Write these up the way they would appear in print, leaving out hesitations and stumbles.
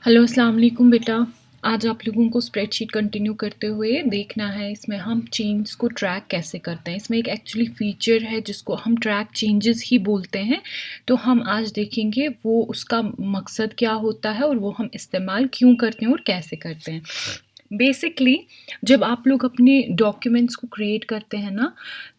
Hello अस्सलाम वालेकुम बेटा। आज आप लोगों को स्प्रेडशीट कंटिन्यू करते हुए देखना है इसमें हम चेंज को ट्रैक कैसे करते हैं। इसमें एक एक्चुअली फ़ीचर है जिसको हम ट्रैक चेंजेस ही बोलते हैं। तो हम आज देखेंगे वो उसका मकसद क्या होता है और वो हम इस्तेमाल क्यों करते हैं और कैसे करते हैं। बेसिकली जब आप लोग अपने डॉक्यूमेंट्स को क्रिएट करते हैं ना,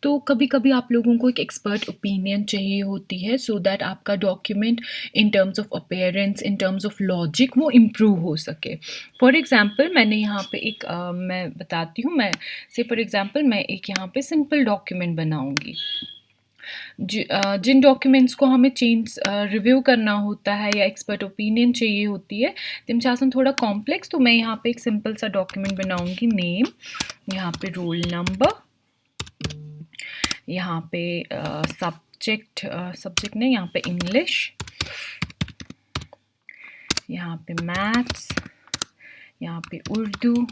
तो कभी-कभी आप लोगों को एक एक्सपर्ट ओपिनियन चाहिए होती है सो दैट आपका document in terms of appearance, in terms of logic वो इम्प्रूव हो सके। फॉर एग्ज़ाम्पल मैंने यहाँ पे एक मैं बताती हूँ, फॉर एग्ज़ाम्पल मैं एक यहाँ पे सिंपल डॉक्यूमेंट बनाऊँगी। जिन डॉक्यूमेंट्स को हमें चेंज रिव्यू करना होता है या एक्सपर्ट ओपिनियन चाहिए होती है, तम चाहसन थोड़ा कॉम्प्लेक्स, तो मैं यहाँ पे एक सिंपल सा डॉक्यूमेंट बनाऊँगी। नेम, यहाँ पे रोल नंबर, यहाँ पे सब्जेक्ट नहीं, यहाँ पे इंग्लिश, यहाँ पे मैथ्स, यहाँ पे उर्दू,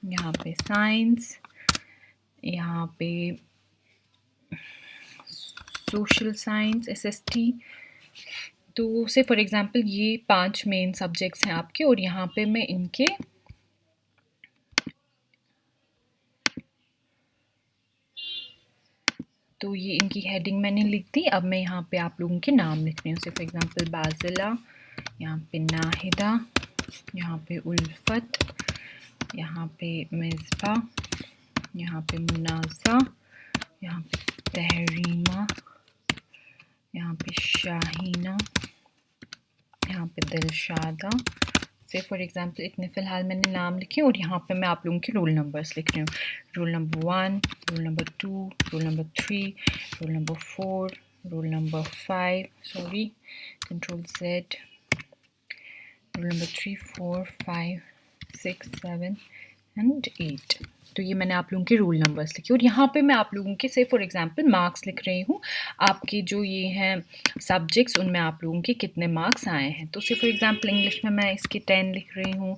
यहाँ पे साइंस, यहाँ पे सोशल साइंस SST। तो से फॉर एग्ज़ाम्पल ये 5 मेन सब्जेक्ट्स हैं आपके और यहाँ पे मैं इनके तो ये इनकी हेडिंग मैंने लिख दी। अब मैं यहाँ पे आप लोगों के नाम लिख रही हूँ। फॉर एग्ज़ाम्पल बाज़िला, यहाँ पे नाहिदा, यहाँ पे उल्फत, यहाँ पे मिसबा, यहाँ पे मुनाज़ा, यहाँ पे तहरीमा, यहाँ पे शाहीना, यहाँ पे दिलशादा। से फॉर एग्ज़ाम्पल इतने फ़िलहाल मैंने नाम लिखे और यहाँ पे मैं आप लोगों के रोल नंबर्स लिख रही हूँ। Roll number 1, roll number 2, roll number 3, roll number 4, roll number 5, sorry, control Z, roll number 3, 4, 5, 6, 7 and 8। तो ये मैंने आप लोगों के रोल नंबर्स लिखे और यहाँ पे मैं आप लोगों के से फॉर एग्ज़ाम्पल मार्क्स लिख रही हूँ। आपके जो ये हैं सब्जेक्ट्स, उनमें आप लोगों के कितने मार्क्स आए हैं। तो से फॉर एग्ज़ाम्पल इंग्लिश में मैं इसके 10 लिख रही हूँ,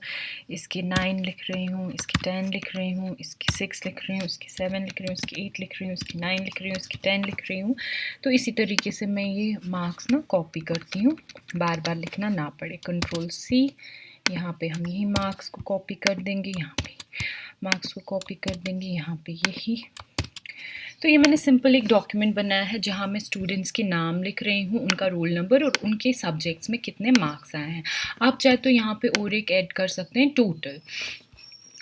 इसके 9 लिख रही हूँ, इसके 10 लिख रही हूँ, इसके 6 लिख रही हूँ, इसके 7 लिख रही हूँ, इसके 8 लिख रही हूँ, इसके 9 लिख रही हूँ, इसके 10 लिख रही हूँ। तो इसी तरीके से मैं ये मार्क्स ना कॉपी करती हूँ, बार बार लिखना ना पड़े। कंट्रोल C, यहाँ पे हम यही मार्क्स को कॉपी कर देंगे, यहाँ पे मार्क्स को कॉपी कर देंगे, यहाँ पे यही। तो ये मैंने सिंपल एक डॉक्यूमेंट बनाया है जहाँ मैं स्टूडेंट्स के नाम लिख रही हूँ, उनका रोल नंबर और उनके सब्जेक्ट्स में कितने मार्क्स आए हैं। आप चाहे तो यहाँ पे और एक ऐड कर सकते हैं, टोटल।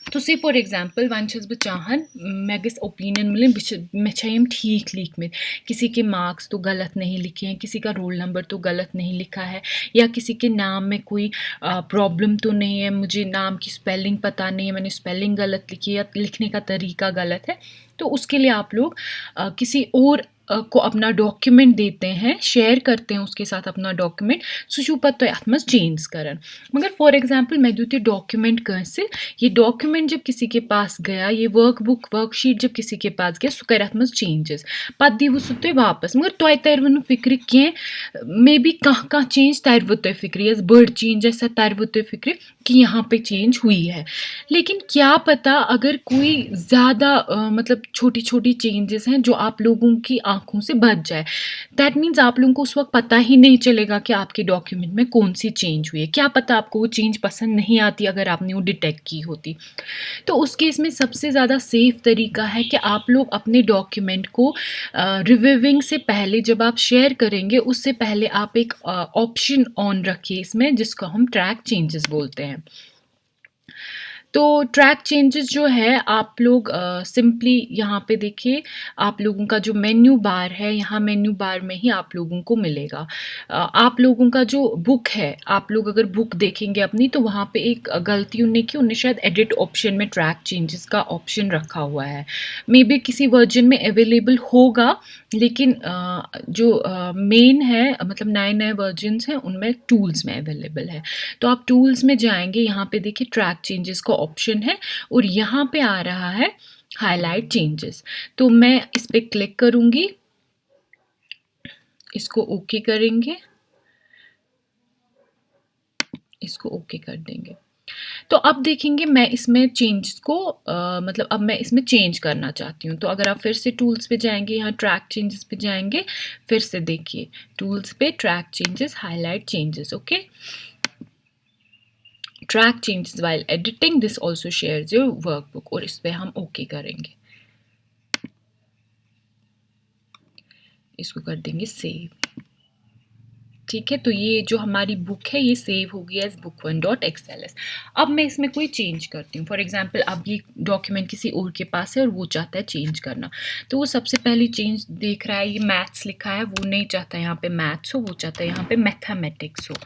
तो से फॉर एग्ज़ाम्पल वन छस बह चाहन मे गस ओपिनियन मिलन मे यम ठीक लिखमित, किसी के मार्क्स तो गलत नहीं लिखे हैं, किसी का रोल नंबर तो गलत नहीं लिखा है, या किसी के नाम में कोई प्रॉब्लम तो नहीं है, मुझे नाम की स्पेलिंग पता नहीं है, मैंने स्पेलिंग गलत लिखी है या लिखने का तरीका गलत है। तो उसके लिए आप लोग किसी और को अपना डॉक्यूमेंट देते हैं, शेयर करते हैं उसके साथ अपना डॉक्यूमेंट, सो पत अत मज चेंज करन। मगर फॉर एग्ज़ाम्पल मैं दूँ डॉक्यूमेंट कंसे, ये डॉक्यूमेंट जब किसी के पास गया, ये वर्कबुक वर्कशीट जब किसी के पास गया, सह कर अत मज चेंजेस, पत दीव सह तुम वापस। मगर तुह तरव न फिक्र कह, मे बी कह चेंज तरव तुह फिक्र, यस बड़ चेंज सह तरव तुह फिक्र कि यहाँ पे चेंज हुई है। लेकिन क्या पता अगर कोई ज़्यादा मतलब छोटी छोटी चेंजेस हैं जो आप लोगों की आंखों से बच जाए, दैट मीन्स आप लोगों को उस वक्त पता ही नहीं चलेगा कि आपके डॉक्यूमेंट में कौन सी चेंज हुई है। क्या पता आपको वो चेंज पसंद नहीं आती अगर आपने वो डिटेक्ट की होती। तो उस केस में सबसे ज़्यादा सेफ तरीका है कि आप लोग अपने डॉक्यूमेंट को रिव्यूइंग से पहले, जब आप शेयर करेंगे उससे पहले आप एक ऑप्शन ऑन रखिए इसमें, जिसको हम ट्रैक चेंजेस बोलते हैं। तो ट्रैक चेंजेस जो है आप लोग सिंपली यहाँ पे देखिए, आप लोगों का जो मेन्यू बार है, यहाँ मेन्यू बार में ही आप लोगों को मिलेगा। आप लोगों का जो बुक है, आप लोग अगर बुक देखेंगे अपनी, तो वहाँ पे एक गलती उन्हें शायद एडिट ऑप्शन में ट्रैक चेंजेस का ऑप्शन रखा हुआ है। मे बी किसी वर्जन में अवेलेबल होगा, लेकिन जो मेन है, मतलब नए नए वर्जन्स हैं, उनमें टूल्स में अवेलेबल है। तो आप टूल्स में जाएंगे, यहाँ पे देखिए ट्रैक चेंजेस का ऑप्शन है और यहाँ पे आ रहा है हाईलाइट चेंजेस। तो मैं इस पे क्लिक करूंगी, इसको ओके करेंगे, इसको ओके कर देंगे। तो अब देखेंगे मैं इसमें चेंज को मतलब अब मैं इसमें चेंज करना चाहती हूँ। तो अगर आप फिर से टूल्स पे जाएंगे, यहाँ ट्रैक चेंजेस पे जाएंगे, फिर से देखिए टूल्स पे track changes, highlight changes, okay. Track changes while editing, this also shares your workbook, और इस पर हम ओके करेंगे, इसको कर देंगे सेव। ठीक है, तो ये जो हमारी बुक है ये सेव हो गई एज book1.xls। अब मैं इसमें कोई चेंज करती हूँ। फॉर एग्जांपल अब ये डॉक्यूमेंट किसी और के पास है और वो चाहता है चेंज करना, तो वो सबसे पहली चेंज देख रहा है, ये मैथ्स लिखा है, वो नहीं चाहता यहाँ पे मैथ्स हो, वो चाहता है यहाँ पे मैथमेटिक्स हो,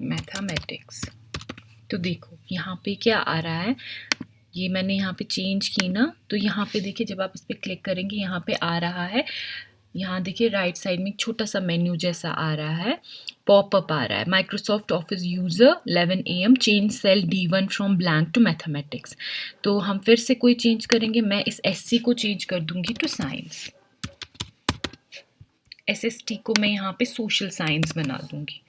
मैथमेटिक्स। तो देखो यहाँ पे क्या आ रहा है, ये मैंने यहाँ पे चेंज की ना, तो यहाँ पे देखिए जब आप इस पर क्लिक करेंगे यहाँ पे आ रहा है, यहाँ देखिए राइट साइड में एक छोटा सा मेन्यू जैसा आ रहा है, पॉपअप आ रहा है, Microsoft office user 11 AM change cell D1 from blank to mathematics. तो हम फिर से कोई चेंज करेंगे, मैं इस SC को चेंज कर दूंगी टू साइंस, SST को मैं यहाँ पे सोशल साइंस बना दूंगी,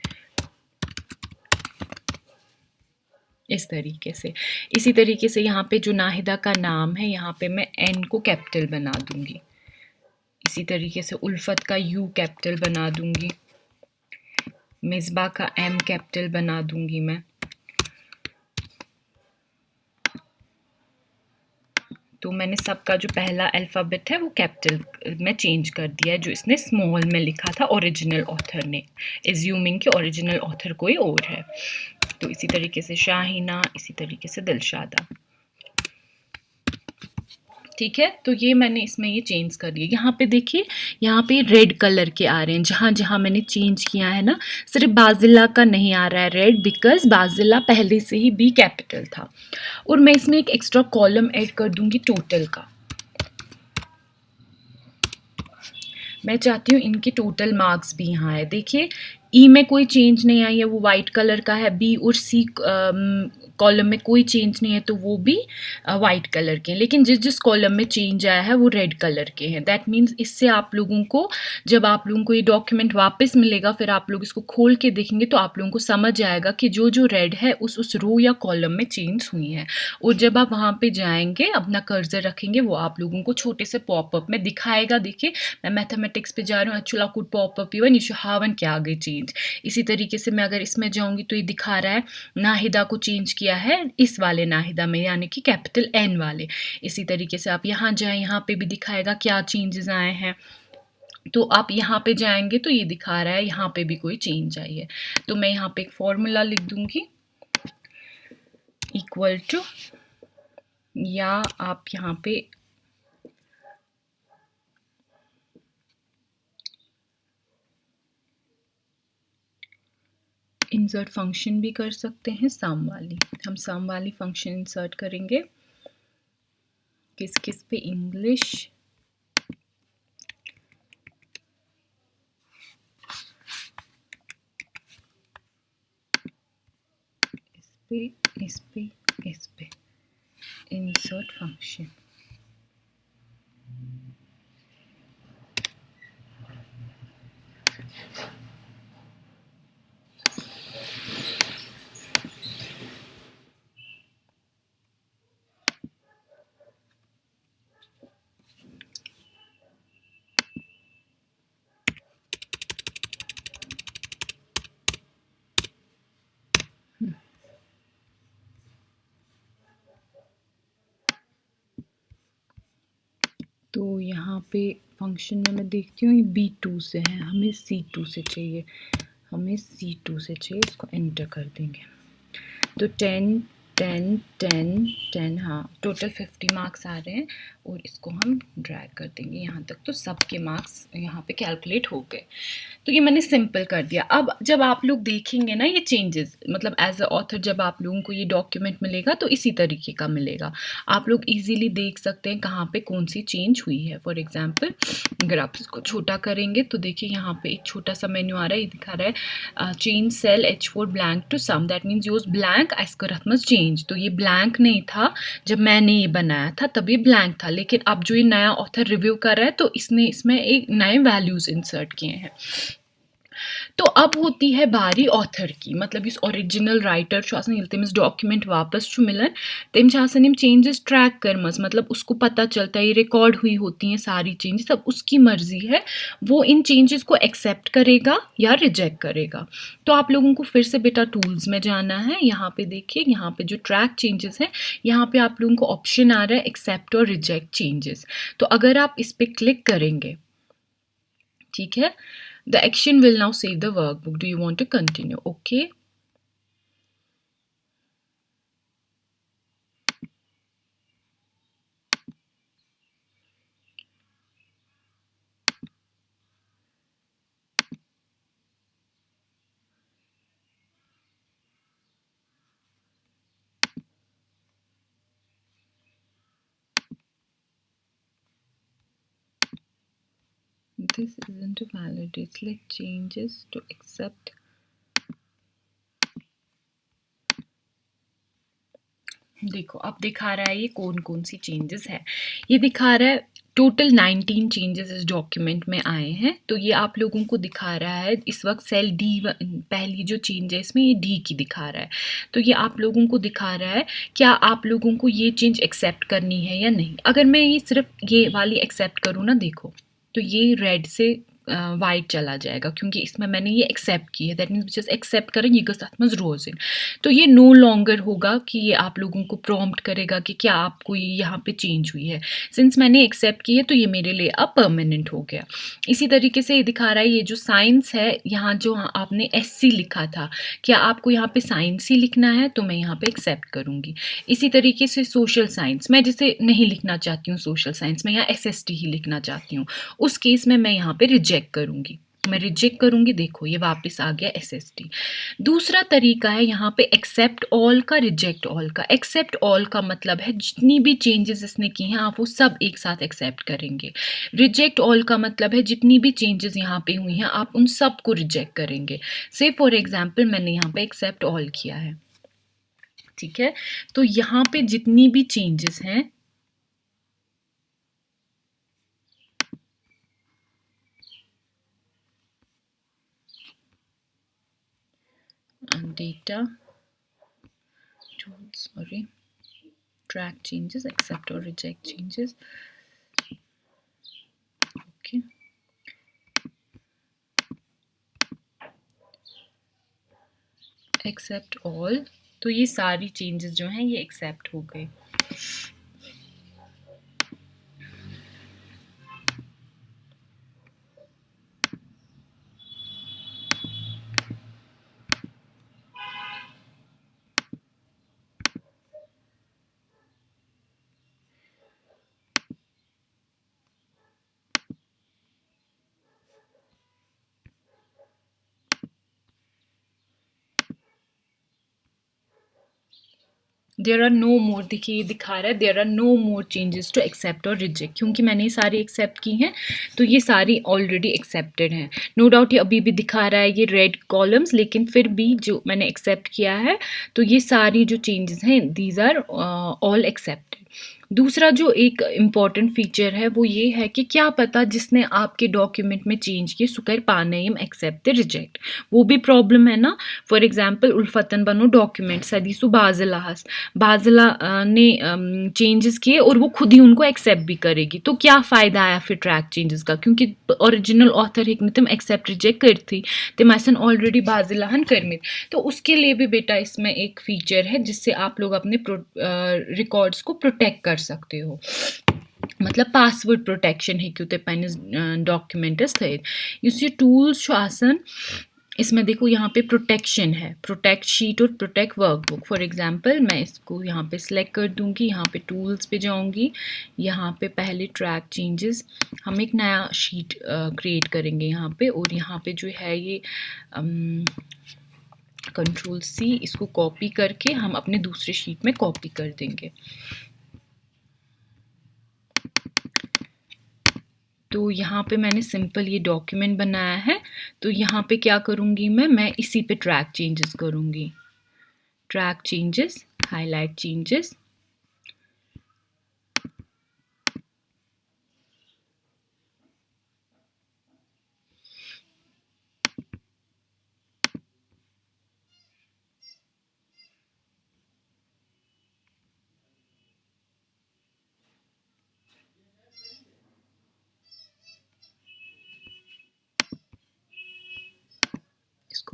इस तरीके से। इसी तरीके से यहाँ पे जो नाहिदा का नाम है यहाँ पे मैं N को कैपिटल बना दूंगी, इसी तरीके से उल्फत का U कैपिटल बना दूंगी, मिसबा का M कैपिटल बना दूंगी मैं। तो मैंने सबका जो पहला अल्फ़ाबेट है वो कैपिटल में चेंज कर दिया है, जो इसने स्मॉल में लिखा था ओरिजिनल ऑथर ने, एज्यूमिंग कि ओरिजिनल ऑथर कोई और है। तो इसी तरीके से शाहीना, इसी तरीके से दिलशादा। ठीक है, तो ये मैंने इसमें ये चेंज कर दिया। यहाँ पे देखिए, यहाँ पे रेड कलर के आ रहे हैं, जहाँ जहाँ मैंने चेंज किया है ना, सिर्फ बाजिला का नहीं आ रहा है रेड, बिकॉज बाजिला पहले से ही बी कैपिटल था। और मैं इसमें एक एक्स्ट्रा कॉलम ऐड कर दूंगी टोटल का। मैं चाहती हूँ इनके टोटल मार्क्स भी यहाँ है। देखिए ई में कोई चेंज नहीं आई है, वो वाइट कलर का है, बी और सी कॉलम में कोई चेंज नहीं है तो वो भी वाइट कलर के हैं, लेकिन जिस जिस कॉलम में चेंज आया है वो रेड कलर के हैं। दैट मीन्स इससे आप लोगों को, जब आप लोगों को ये डॉक्यूमेंट वापस मिलेगा, फिर आप लोग इसको खोल के देखेंगे तो आप लोगों को समझ आएगा कि जो जो रेड है उस रो या कॉलम में चेंज हुई है। और जब आप वहाँ पे जाएंगे, अपना कर्सर रखेंगे, वो आप लोगों को छोटे से पॉपअप में दिखाएगा। देखिए मैं मैथमेटिक्स पे जा रही हूँ, actually could popup even you should have क्या आ गई चेंज। इसी तरीके से मैं अगर इसमें जाऊंगी तो ये दिखा रहा है नाहिदा को चेंज किया है इस वाले नाहिदा में, यानी कि कैपिटल N वाले। इसी तरीके से आप यहाँ जाएं, यहाँ पे भी दिखाएगा क्या चेंजेस आए हैं। तो आप यहाँ पे जाएंगे तो ये दिखा रहा है यहाँ पे भी कोई चेंज आई है। तो मैं यहाँ पे एक फॉर्मूला लिख दूंगी, इक्वल टू, या आप यहाँ पे इंसर्ट फंक्शन भी कर सकते हैं, सम वाली। हम सम वाली फंक्शन इंसर्ट करेंगे किस किस पे, इंग्लिश, इस पे इंसर्ट फंक्शन। तो यहाँ पे फंक्शन में मैं देखती हूँ ये B2 से है, हमें C2 से चाहिए, हमें C2 से चाहिए, इसको एंटर कर देंगे। तो 10 10 10 10, हाँ टोटल 50 मार्क्स आ रहे हैं, और इसको हम ड्रैग कर देंगे यहाँ तक, तो सबके मार्क्स यहाँ पे कैलकुलेट हो गए। तो ये मैंने सिंपल कर दिया। अब जब आप लोग देखेंगे ना ये चेंजेस, मतलब एज अ ऑथर जब आप लोगों को ये डॉक्यूमेंट मिलेगा तो इसी तरीके का मिलेगा। आप लोग इजीली देख सकते हैं कहाँ पे कौन सी चेंज हुई है। फॉर एग्जांपल अगर आप इसको छोटा करेंगे तो देखिए यहाँ पे एक छोटा सा मेन्यू आ रहा है, ये दिखा रहा है change cell H4 blank to sum, that means use blank as करथमस चेंज। तो ये ब्लैंक नहीं था जब मैंने ये बनाया था, तब ये ब्लैंक था, लेकिन अब जो ये नया ऑथर रिव्यू कर रहा है तो इसने इसमें एक नए वैल्यूज इंसर्ट किए हैं। तो अब होती है बारी ऑथर की, मतलब इस ओरिजिनल राइटर तमिस डॉक्यूमेंट वापस मिलन तम चेंजेस ट्रैक करमस, मतलब उसको पता चलता है ये रिकॉर्ड हुई होती हैं सारी चेंजेस। अब उसकी मर्जी है वो इन चेंजेस को एक्सेप्ट करेगा या रिजेक्ट करेगा। तो आप लोगों को फिर से बेटा टूल्स में जाना है। यहाँ पे देखिए, यहाँ पे जो ट्रैक चेंजेस हैं यहाँ पे आप लोगों को ऑप्शन आ रहा है एक्सेप्ट और रिजेक्ट चेंजेस। तो अगर आप इस पर क्लिक करेंगे, ठीक है, the action will now save the workbook. Do you want to continue? Okay. This isn't a validate. Select changes to accept. देखो अब दिखा रहा है ये कौन कौन सी चेंजेस है। ये दिखा रहा है टोटल 19 चेंजेस इस डॉक्यूमेंट में आए हैं। तो ये आप लोगों को दिखा रहा है इस वक्त सेल डी, पहली जो चेंज है इसमें ये डी की दिखा रहा है। तो ये आप लोगों को दिखा रहा है क्या आप लोगों को ये चेंज एक्सेप्ट करनी है या नहीं। अगर मैं ये सिर्फ ये वाली एक्सेप्ट करूँ ना, देखो तो ये रेड से वाइट चला जाएगा क्योंकि इसमें मैंने ये एक्सेप्ट की है। दैट मीन्स जस्ट एक्सेप्ट करें ये साथ में रोज इन। तो ये नो लॉन्गर होगा कि ये आप लोगों को प्रॉम्प्ट करेगा कि क्या आपको ये यहाँ पे चेंज हुई है। सिंस मैंने एक्सेप्ट की है तो ये मेरे लिए अब परमानेंट हो गया। इसी तरीके से ये दिखा रहा है ये जो साइंस है, यहाँ जो आपने SC लिखा था, क्या आपको यहाँ पे साइंस ही लिखना है, तो मैं यहाँ पे एक्सेप्ट करूँगी। इसी तरीके से सोशल साइंस, मैं जिसे नहीं लिखना चाहती हूँ सोशल साइंस में, यहाँ SST ही लिखना चाहती हूँ, उस केस में मैं यहाँ पे रिजेक्ट करूंगी। मैं रिजेक्ट करूंगी, देखो ये वापस आ गया SST। दूसरा तरीका है यहाँ पे एक्सेप्ट ऑल का, रिजेक्ट ऑल का। एक्सेप्ट ऑल का मतलब है जितनी भी चेंजेस इसने की हैं आप वो सब एक साथ एक्सेप्ट करेंगे। रिजेक्ट ऑल का मतलब है जितनी भी चेंजेस यहाँ पे हुई हैं आप उन सब को रिजेक्ट करेंगे। से फॉर एग्जाम्पल मैंने यहाँ पे एक्सेप्ट ऑल किया है, ठीक है। तो यहाँ पे जितनी भी चेंजेस हैं data tools, sorry, track changes, accept or reject changes, okay, accept all। तो ये सारी चेंजेस जो हैं ये एक्सेप्ट हो गए। देयर आर नो मोर, देखिए ये दिखा रहा है there are no more changes to accept और रिजेक्ट, क्योंकि मैंने ये सारी एक्सेप्ट की हैं तो ये सारी ऑलरेडी एक्सेप्टेड हैं। नो डाउट ये अभी भी दिखा रहा है ये रेड कॉलम्स, लेकिन फिर भी जो मैंने एक्सेप्ट किया है तो ये सारी जो चेंजेस हैं दीज आर ऑल एक्सेप्टेड। दूसरा जो एक इम्पॉर्टेंट फीचर है वो ये है कि क्या पता जिसने आपके डॉक्यूमेंट में चेंज किए सुकर पानेयम एक्सेप्ट रिजेक्ट, वो भी प्रॉब्लम है ना। फॉर एग्जाम्पल उल्फतन बनो डॉक्यूमेंट सदीसु बाजिलाहस, बाजिला ने चेंजेस किए और वो खुद ही उनको एक्सेप्ट भी करेगी, तो क्या फ़ायदा आया फिर ट्रैक चेंजेस का, क्योंकि ओरिजिनल ऑथर हिकने तुम एक्सेप्ट रिजेक्ट कर थी तिम ऐसा ऑलरेडी बाजिलाहन करमित। तो उसके लिए भी बेटा इसमें एक फीचर है जिससे आप लोग अपने रिकॉर्ड्स को प्रोटेक्ट कर सकते हो, मतलब पासवर्ड प्रोटेक्शन है क्योंकि पैनिस डॉक्यूमेंट्स थे। ये टूल्स आसन इसमें देखो यहाँ पे प्रोटेक्शन है, प्रोटेक्ट शीट और प्रोटेक्ट वर्कबुक। फॉर एग्जांपल मैं इसको यहाँ पे सिलेक्ट कर दूँगी, यहाँ पे टूल्स पे जाऊँगी, यहाँ पे पहले ट्रैक चेंजेस, हम एक नया शीट क्रिएट करेंगे यहाँ पे, और यहाँ पे जो है ये Ctrl+C, इसको कॉपी करके हम अपने दूसरे शीट में कॉपी कर देंगे। तो यहाँ पे मैंने सिंपल ये डॉक्यूमेंट बनाया है, तो यहाँ पे क्या करूँगी मैं इसी पे ट्रैक चेंजेस करूँगी। ट्रैक चेंजेस, हाईलाइट चेंजेस,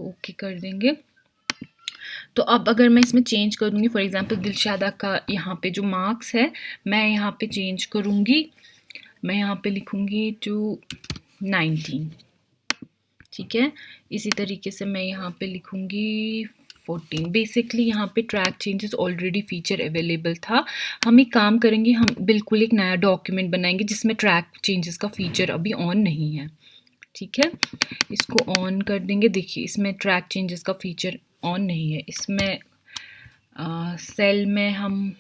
इसको ओके कर देंगे। तो अब अगर मैं इसमें चेंज कर दूँगी, फॉर एग्ज़ाम्पल दिलशादा का यहाँ पे जो मार्क्स है मैं यहाँ पे चेंज करूँगी, मैं यहाँ पे लिखूँगी टू 19, ठीक है। इसी तरीके से मैं यहाँ पे लिखूँगी 14। बेसिकली यहाँ पे track changes already feature available था। हम एक काम करेंगे, हम बिल्कुल एक नया डॉक्यूमेंट बनाएंगे जिसमें ट्रैक चेंजेस का फीचर अभी ऑन नहीं है, ठीक है। इसको ऑन कर देंगे। देखिए इसमें ट्रैक चेंजेस का फीचर ऑन नहीं है। इसमें सेल में हम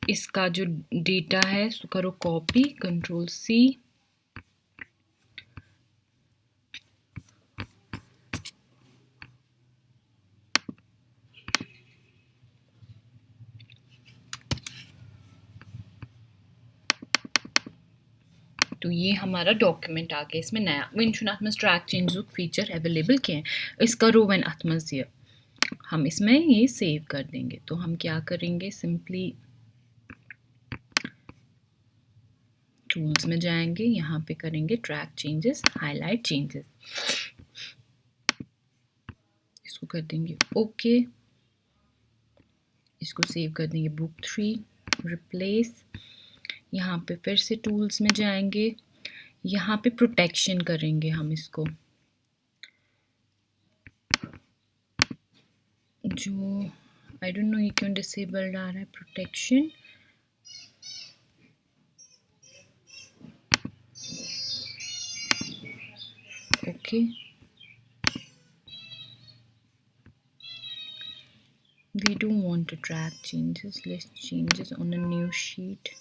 इसका जो डेटा है उसको करो कॉपी, कंट्रोल C, तो ये हमारा डॉक्यूमेंट आ गया। इसमें नया वन शुन अथ ट्रैक चेंज फीचर अवेलेबल किए हैं। इसका रो वन अथ ये हम इसमें ये सेव कर देंगे। तो हम क्या करेंगे, सिंपली टूल्स में जाएंगे, यहाँ पे करेंगे ट्रैक चेंजेस, हाईलाइट चेंजेस, इसको कर देंगे ओके। इसको सेव कर देंगे बुक 3, रिप्लेस। यहाँ पे फिर से टूल्स में जाएंगे, यहाँ पे प्रोटेक्शन करेंगे हम इसको, जो आई डोंट नो ये क्यों डिसेबल्ड आ रहा है protection. Okay we don't want to track changes, list changes on a new sheet.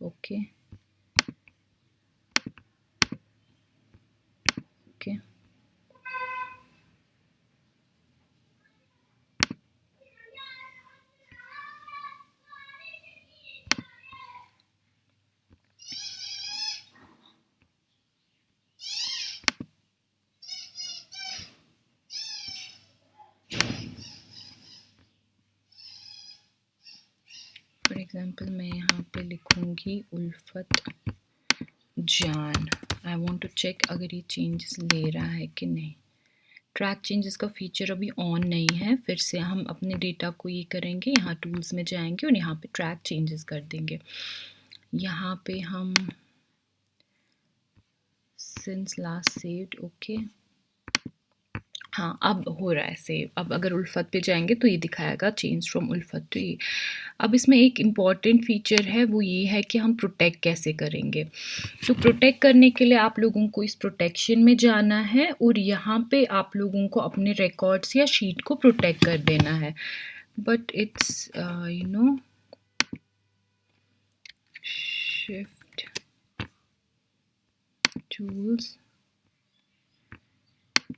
Okay, okay, for example मैं यहाँ पे लिखूँगी उल्फत जान। आई वांट टू चेक अगर ये चेंजेस ले रहा है कि नहीं। ट्रैक चेंजेस का फीचर अभी ऑन नहीं है। फिर से हम अपने डेटा को ये करेंगे, यहाँ टूल्स में जाएंगे और यहाँ पे ट्रैक चेंजेस कर देंगे। यहाँ पे हम सिंस लास्ट सेव्ड, ओके, हाँ अब हो रहा है सेव। अब अगर उल्फत पे जाएंगे तो ये दिखाएगा चेंज फ्रॉम उल्फत टू ये। अब इसमें एक इम्पॉर्टेंट फीचर है, वो ये है कि हम प्रोटेक्ट कैसे करेंगे। तो प्रोटेक्ट करने के लिए आप लोगों को इस प्रोटेक्शन में जाना है और यहाँ पे आप लोगों को अपने रिकॉर्ड्स या शीट को प्रोटेक्ट कर देना है। But it's you know shift tools,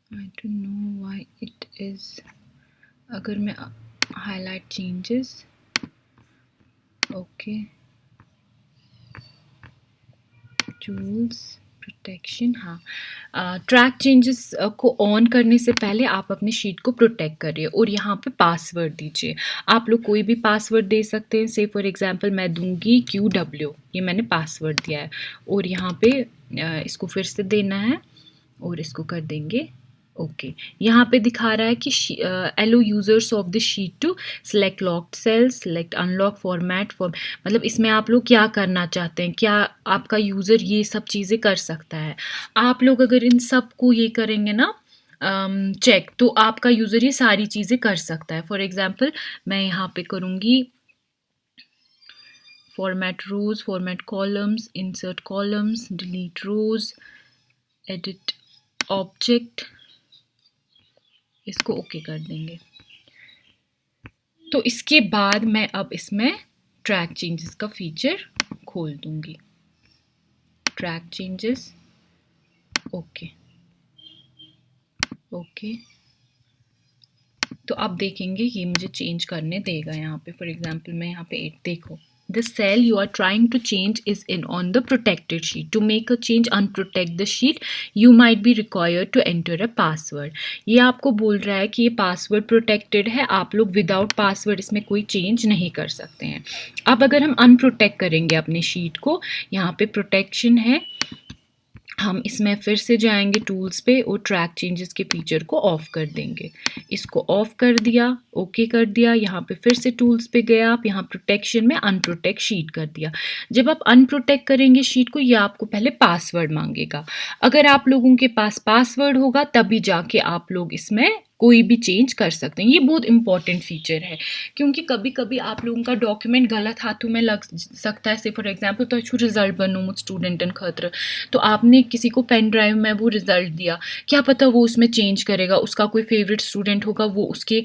I don't know why it is। अगर मैं highlight changes, okay, tools, protection, हाँ, ट्रैक चेंजेस को ऑन करने से पहले आप अपने शीट को प्रोटेक्ट करिए और यहाँ पे पासवर्ड दीजिए। आप लोग कोई भी पासवर्ड दे सकते हैं। से फॉर एग्जांपल मैं दूंगी QW, ये मैंने पासवर्ड दिया है और यहाँ पे इसको फिर से देना है और इसको कर देंगे ओके। यहाँ पे दिखा रहा है कि allow users of the sheet to select locked cells, select unlock format for, मतलब इसमें आप लोग क्या करना चाहते हैं, क्या आपका यूज़र ये सब चीज़ें कर सकता है। आप लोग अगर इन सब को ये करेंगे ना चेक, तो आपका यूज़र ये सारी चीज़ें कर सकता है। फॉर एग्जांपल मैं यहाँ पे करूँगी format rows, format columns, insert columns, delete rows, edit object, इसको ओके कर देंगे। तो इसके बाद मैं अब इसमें ट्रैक चेंजेस का फीचर खोल दूंगी। Track changes, okay okay. तो आप देखेंगे ये मुझे चेंज करने देगा। यहाँ पे फॉर एग्जांपल मैं यहाँ पे 8 देखो, the cell you are trying to change is in on the protected sheet. To make a change, unprotect the sheet. You might be required to enter a password. ये आपको बोल रहा है कि ये पासवर्ड प्रोटेक्टेड है, आप लोग विदाउट पासवर्ड इसमें कोई चेंज नहीं कर सकते हैं। अब अगर हम अनप्रोटेक्ट करेंगे अपने शीट को, यहाँ पे प्रोटेक्शन है, हम इसमें फिर से जाएंगे टूल्स पे और ट्रैक चेंजेस के फीचर को ऑफ कर देंगे। इसको ऑफ कर दिया, ओके कर दिया। यहाँ पे फिर से टूल्स पे गए आप, यहाँ प्रोटेक्शन में अनप्रोटेक्ट शीट कर दिया। जब आप अनप्रोटेक्ट करेंगे शीट को, ये आपको पहले पासवर्ड मांगेगा। अगर आप लोगों के पास पासवर्ड होगा तभी जाके आप लोग इसमें कोई भी चेंज कर सकते हैं। ये बहुत इंपॉर्टेंट फीचर है, क्योंकि कभी कभी आप लोगों का डॉक्यूमेंट गलत हाथों में लग सकता है। से फॉर एग्जांपल तो रिजल्ट बनू स्टूडेंटन खतर, तो आपने किसी को पेन ड्राइव में वो रिजल्ट दिया, क्या पता वो उसमें चेंज करेगा, उसका कोई फेवरेट स्टूडेंट होगा, वो उसके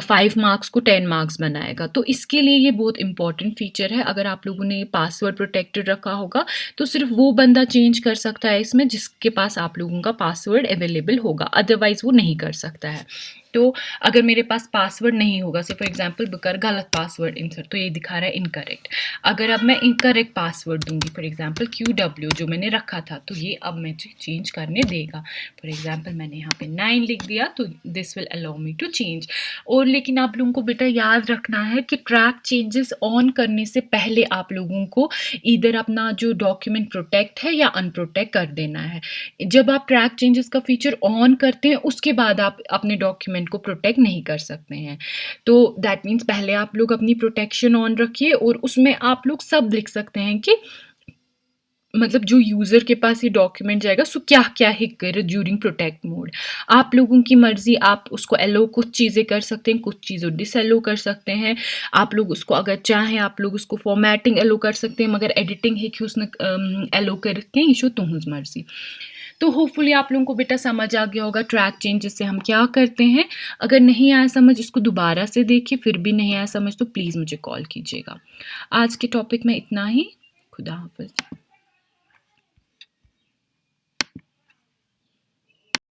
5 मार्क्स को 10 मार्क्स बनाएगा। तो इसके लिए ये बहुत इंपॉर्टेंट फीचर है। अगर आप लोगों ने पासवर्ड प्रोटेक्टेड रखा होगा तो सिर्फ वो बंदा चेंज कर सकता है इसमें जिसके पास आप लोगों का पासवर्ड अवेलेबल होगा, अदरवाइज वो नहीं कर सकता है। तो अगर मेरे पास पासवर्ड नहीं होगा, से फॉर एग्जांपल बुकर गलत पासवर्ड इंसर्ट, तो ये दिखा रहा है इनकरेक्ट। अगर अब मैं इनकरेक्ट पासवर्ड दूंगी, फॉर एग्जांपल QW जो मैंने रखा था, तो ये अब मुझे चेंज करने देगा। फॉर एग्जांपल मैंने यहाँ पे 9 लिख दिया, तो this will allow me to change. और लेकिन आप लोगों को बेटा याद रखना है कि ट्रैक चेंजेस ऑन करने से पहले आप लोगों को इधर अपना जो डॉक्यूमेंट प्रोटेक्ट है या अनप्रोटेक्ट कर देना है। जब आप ट्रैक चेंजेस का फीचर ऑन करते हैं उसके बाद आप अपने डॉक्यूमेंट को प्रोटेक्ट नहीं कर सकते हैं। तो दैट मीन्स पहले आप लोग अपनी प्रोटेक्शन ऑन रखिए और उसमें आप लोग सब लिख सकते हैं कि मतलब जो यूज़र के पास ये डॉक्यूमेंट जाएगा सो क्या क्या ही करे ड्यूरिंग प्रोटेक्ट मोड। आप लोगों की मर्ज़ी, आप उसको एलो कुछ चीज़ें कर सकते हैं, कुछ चीज़ों डिसएलो कर सकते हैं। आप लोग उसको अगर चाहें आप लोग उसको फॉर्मेटिंग एलो कर सकते हैं, मगर एडिटिंग है कि उसने एलो करके ये शो तुम मर्ज़ी। तो होपफुली आप लोगों को बेटा समझ आ गया होगा ट्रैक चेंजेस से हम क्या करते हैं। अगर नहीं आया समझ इसको दोबारा से देखिए, फिर भी नहीं आया समझ तो प्लीज़ मुझे कॉल कीजिएगा। आज के टॉपिक में इतना ही। खुदा हाफ़िज़।